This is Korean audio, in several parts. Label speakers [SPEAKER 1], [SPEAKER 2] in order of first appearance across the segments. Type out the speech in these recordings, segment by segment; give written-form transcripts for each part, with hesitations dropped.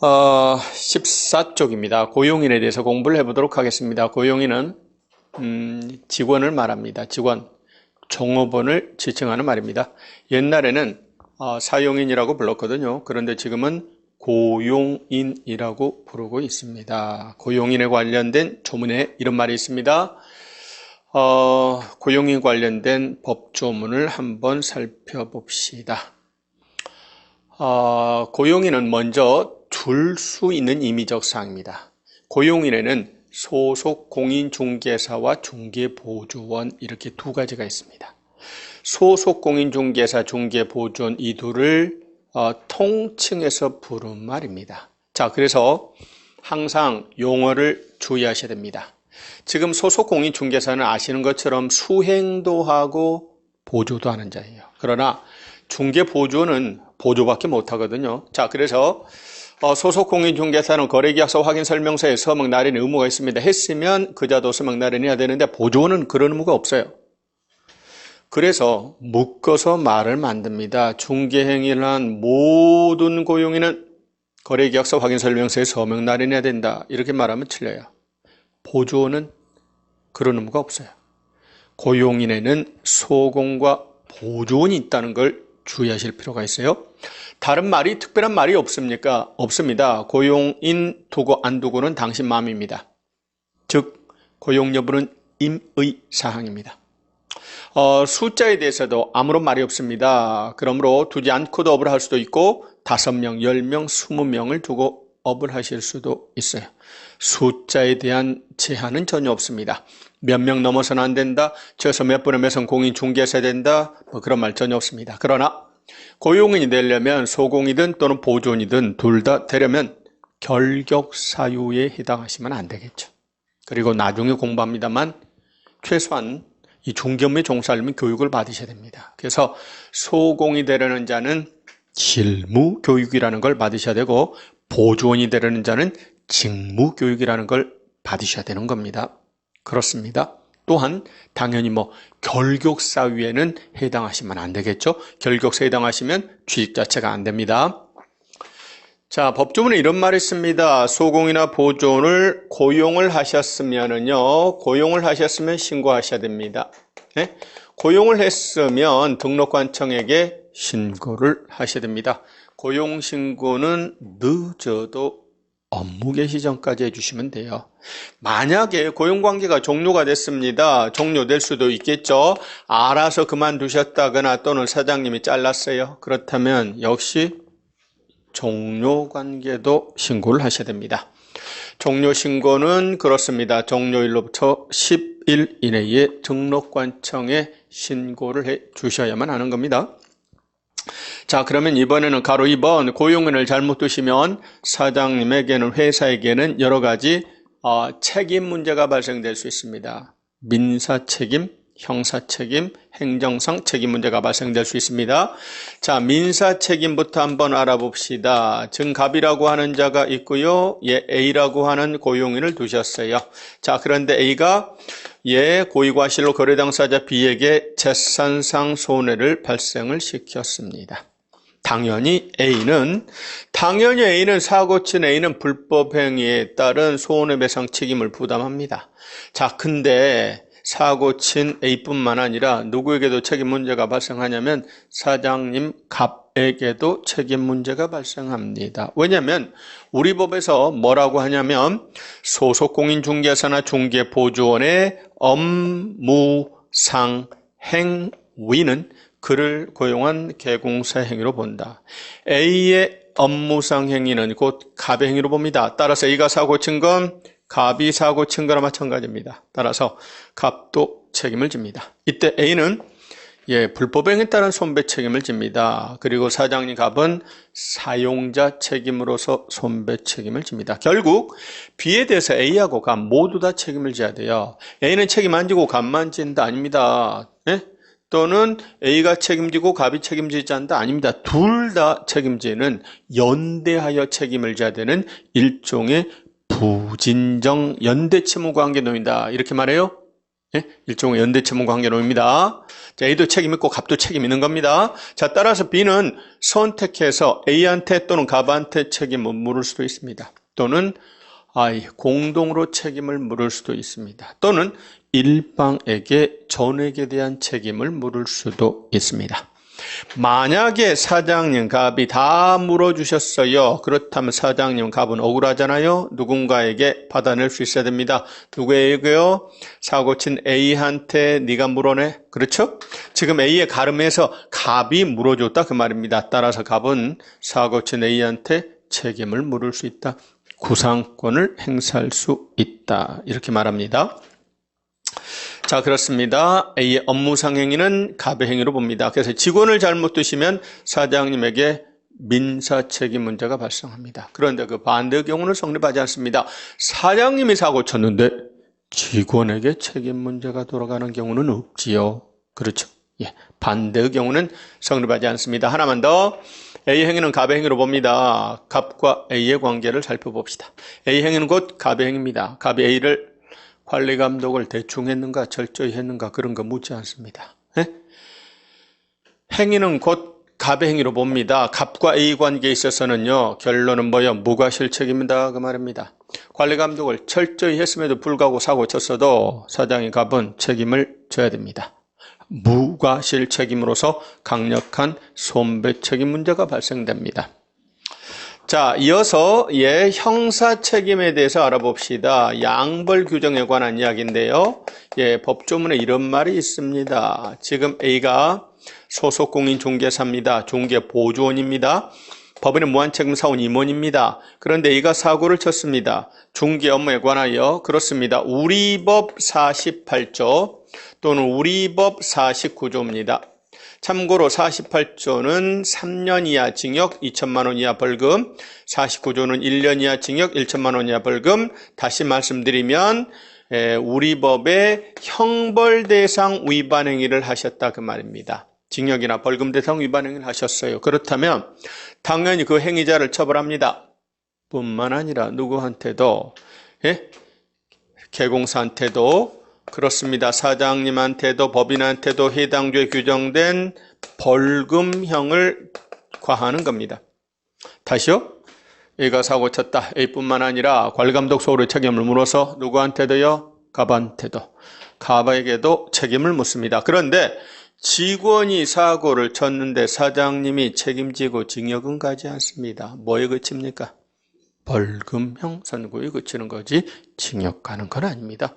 [SPEAKER 1] 14쪽입니다. 고용인에 대해서 공부를 해보도록 하겠습니다. 고용인은 직원을 말합니다. 직원, 종업원을 지칭하는 말입니다. 옛날에는 사용인이라고 불렀거든요. 그런데 지금은 고용인이라고 부르고 있습니다. 고용인에 관련된 조문에 이런 말이 있습니다. 고용인 관련된 법조문을 한번 살펴봅시다. 고용인은 먼저 둘 수 있는 임의적 사항입니다. 고용인에는 소속 공인중개사와 중개보조원 이렇게 두 가지가 있습니다. 소속 공인중개사, 중개보조원 이 둘을 통칭해서 부른 말입니다. 자, 그래서 항상 용어를 주의하셔야 됩니다. 지금 소속 공인중개사는 아시는 것처럼 수행도 하고 보조도 하는 자예요. 그러나 중개보조원은 보조밖에 못하거든요. 자, 그래서 소속 공인중개사는 거래계약서 확인설명서에 서명 날인 의무가 있습니다. 했으면 그자도 서명 날인해야 되는데 보조원은 그런 의무가 없어요. 그래서 묶어서 말을 만듭니다. 중개행위를 한 모든 고용인은 거래계약서 확인설명서에 서명 날인해야 된다. 이렇게 말하면 틀려요. 보조원은 그런 의무가 없어요. 고용인에는 소공과 보조원이 있다는 걸 주의하실 필요가 있어요. 다른 말이 특별한 말이 없습니까? 없습니다. 고용인 두고 안 두고는 당신 마음입니다. 즉 고용 여부는 임의 사항입니다. 숫자에 대해서도 아무런 말이 없습니다. 그러므로 두지 않고도 업을 할 수도 있고 5명, 10명, 20명을 두고 업을 하실 수도 있어요. 숫자에 대한 제한은 전혀 없습니다. 몇 명 넘어서는 안 된다. 저에서 몇 분의 몇은 공인중개사 된다. 그런 말 전혀 없습니다. 그러나 고용인이 되려면 소공이든 또는 보조원이든 둘 다 되려면 결격사유에 해당하시면 안 되겠죠. 그리고 나중에 공부합니다만 최소한 이 중개업에 종사하려면 교육을 받으셔야 됩니다. 그래서 소공이 되려는 자는 실무교육이라는 걸 받으셔야 되고 보조원이 되려는 자는 직무교육이라는 걸 받으셔야 되는 겁니다. 그렇습니다. 또한 당연히 결격사유에는 해당하시면 안 되겠죠. 결격사유에 해당하시면 취직 자체가 안 됩니다. 자, 법조문에 이런 말이 있습니다. 소공이나 보조원을 고용을 하셨으면 신고하셔야 됩니다. 네? 고용을 했으면 등록관청에게 신고를 하셔야 됩니다. 고용신고는 늦어도 업무 개시 전까지 해주시면 돼요. 만약에 고용관계가 종료가 됐습니다. 종료될 수도 있겠죠. 알아서 그만두셨다거나 또는 사장님이 잘랐어요. 그렇다면 역시 종료관계도 신고를 하셔야 됩니다. 종료신고는 그렇습니다. 종료일로부터 10일 이내에 등록관청에 신고를 해 주셔야만 하는 겁니다. 자, 그러면 이번에는 가로 2번 고용인을 잘못 두시면 사장님에게는 회사에게는 여러 가지 책임 문제가 발생될 수 있습니다. 민사책임, 형사책임, 행정상 책임 문제가 발생될 수 있습니다. 자, 민사책임부터 한번 알아봅시다. 증갑이라고 하는 자가 있고요. A라고 하는 고용인을 두셨어요. 자, 그런데 A가 고의과실로 거래당사자 B에게 재산상 손해를 발생을 시켰습니다. 당연히 A는 사고친 A는 불법행위에 따른 손해배상 책임을 부담합니다. 자, 근데 사고친 A뿐만 아니라 누구에게도 책임 문제가 발생하냐면 사장님 갑에게도 책임 문제가 발생합니다. 왜냐하면 우리 법에서 뭐라고 하냐면 소속공인중개사나 중개보조원의 업무상 행위는 그를 고용한 계공사 행위로 본다. A의 업무상 행위는 곧 갑의 행위로 봅니다. 따라서 A가 사고친 건 갑이 사고친 거나 마찬가지입니다. 따라서 갑도 책임을 집니다. 이때 A는 불법행위에 따른 손배 책임을 집니다. 그리고 사장님 갑은 사용자 책임으로서 손배 책임을 집니다. 결국 B에 대해서 A하고 갑 모두 다 책임을 져야 돼요. A는 책임 안 지고 갑만 진다 아닙니다. 네? 또는 A가 책임지고 갑이 책임지지 않는다 아닙니다. 둘 다 책임지는 연대하여 책임을 져야 되는 일종의 부진정 연대 채무 관계 놓인다 이렇게 말해요. 예? 일종의 연대처분 관계론입니다. 자, A도 책임 있고 갑도 책임 있는 겁니다. 자, 따라서 B는 선택해서 A한테 또는 갑한테 책임을 물을 수도 있습니다. 또는 I, 공동으로 책임을 물을 수도 있습니다. 또는 일방에게, 전액에 대한 책임을 물을 수도 있습니다. 만약에 사장님, 갑이 다 물어주셨어요. 그렇다면 사장님, 갑은 억울하잖아요. 누군가에게 받아낼 수 있어야 됩니다. 누구에게요? 사고친 A한테 네가 물어내. 그렇죠? 지금 A의 가름에서 갑이 물어줬다 그 말입니다. 따라서 갑은 사고친 A한테 책임을 물을 수 있다. 구상권을 행사할 수 있다. 이렇게 말합니다. 자, 그렇습니다. A의 업무상 행위는 갑의 행위로 봅니다. 그래서 직원을 잘못 두시면 사장님에게 민사 책임 문제가 발생합니다. 그런데 그 반대의 경우는 성립하지 않습니다. 사장님이 사고 쳤는데 직원에게 책임 문제가 돌아가는 경우는 없지요. 그렇죠? 예, 반대의 경우는 성립하지 않습니다. 하나만 더. A 행위는 갑의 행위로 봅니다. 갑과 A의 관계를 살펴봅시다. A 행위는 곧 갑의 행위입니다. 갑이 A를 관리 감독을 대충 했는가 철저히 했는가 그런 거 묻지 않습니다. 예? 행위는 곧 갑의 행위로 봅니다. 갑과 A 관계에 있어서는요. 결론은 뭐예요? 무과실책입니다. 그 말입니다. 관리 감독을 철저히 했음에도 불구하고 사고 쳤어도 사장인 갑은 책임을 져야 됩니다. 무과실책임으로서 강력한 손배 책임 문제가 발생됩니다. 자, 이어서 형사 책임에 대해서 알아봅시다. 양벌 규정에 관한 이야기인데요. 법조문에 이런 말이 있습니다. 지금 A가 소속 공인 중개사입니다. 중개 보조원입니다. 법인은 무한책임 사원 임원입니다. 그런데 A가 사고를 쳤습니다. 중개 업무에 관하여 그렇습니다. 우리법 48조 또는 우리법 49조입니다. 참고로 48조는 3년 이하 징역 2천만 원 이하 벌금, 49조는 1년 이하 징역 1천만 원 이하 벌금. 다시 말씀드리면 우리 법의 형벌 대상 위반 행위를 하셨다 그 말입니다. 징역이나 벌금 대상 위반 행위를 하셨어요. 그렇다면 당연히 그 행위자를 처벌합니다. 뿐만 아니라 누구한테도, 개공사한테도 그렇습니다. 사장님한테도 법인한테도 해당 조에 규정된 벌금형을 과하는 겁니다. 다시요. A가 사고 쳤다. A뿐만 아니라 관리감독 소홀의 책임을 물어서 누구한테도요? 갑한테도. 갑에게도 책임을 묻습니다. 그런데 직원이 사고를 쳤는데 사장님이 책임지고 징역은 가지 않습니다. 뭐에 그칩니까? 벌금형 선고에 그치는 거지 징역 가는 건 아닙니다.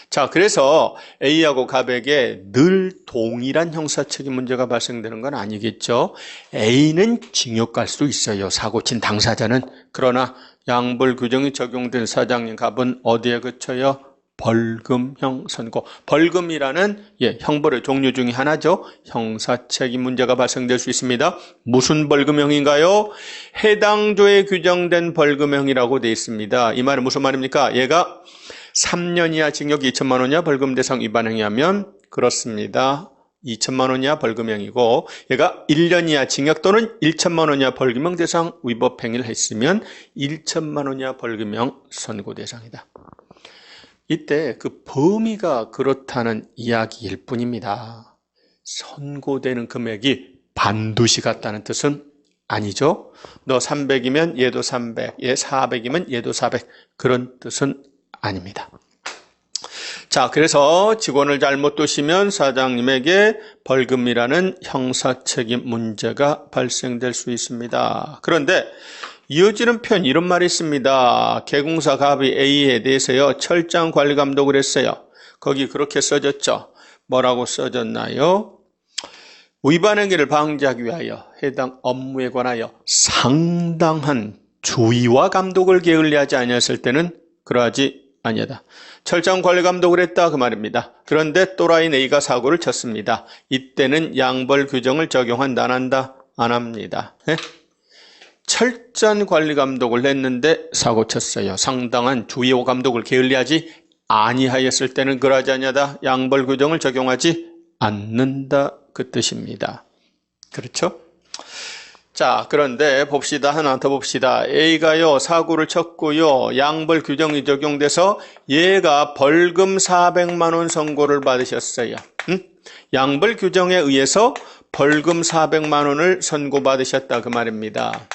[SPEAKER 1] 자, 그래서 A하고 갑에게 늘 동일한 형사책임 문제가 발생되는 건 아니겠죠. A는 징역 갈 수도 있어요. 사고 친 당사자는. 그러나 양벌 규정이 적용된 사장님 갑은 어디에 그쳐요? 벌금형 선고. 벌금이라는 형벌의 종류 중에 하나죠. 형사책임 문제가 발생될 수 있습니다. 무슨 벌금형인가요? 해당 조에 규정된 벌금형이라고 되어 있습니다. 이 말은 무슨 말입니까? 얘가 3년 이하 징역 2천만 원 이하 벌금 대상 위반 행위하면 그렇습니다. 2천만 원 이하 벌금형이고 얘가 1년 이하 징역 또는 1천만 원 이하 벌금형 대상 위법 행위를 했으면 1천만 원 이하 벌금형 선고 대상이다. 이때 그 범위가 그렇다는 이야기일 뿐입니다. 선고되는 금액이 반드시 같다는 뜻은 아니죠. 너 300이면 얘도 300, 얘 400이면 얘도 400 그런 뜻은 아닙니다. 자, 그래서 직원을 잘못 두시면 사장님에게 벌금이라는 형사책임 문제가 발생될 수 있습니다. 그런데 이어지는 표현 이런 말이 있습니다. 개공사 갑이 A에 대해서요 철저한 관리 감독을 했어요. 거기 그렇게 써졌죠. 뭐라고 써졌나요? 위반 행위를 방지하기 위하여 해당 업무에 관하여 상당한 주의와 감독을 게을리하지 아니했을 때는 그러하지 아니하다. 철저한 관리 감독을 했다 그 말입니다. 그런데 또라이인 A가 사고를 쳤습니다. 이때는 양벌 규정을 적용한다 안 한다? 안 합니다. 철저한 관리 감독을 했는데 사고 쳤어요. 상당한 주의와 감독을 게을리하지 아니하였을 때는 그러하지 아니하다. 양벌 규정을 적용하지 않는다 그 뜻입니다. 그렇죠? 자, 그런데 봅시다. 하나 더 봅시다. A가요, 사고를 쳤고요. 양벌 규정이 적용돼서 얘가 벌금 400만 원 선고를 받으셨어요. 양벌 규정에 의해서 벌금 400만 원을 선고받으셨다 그 말입니다.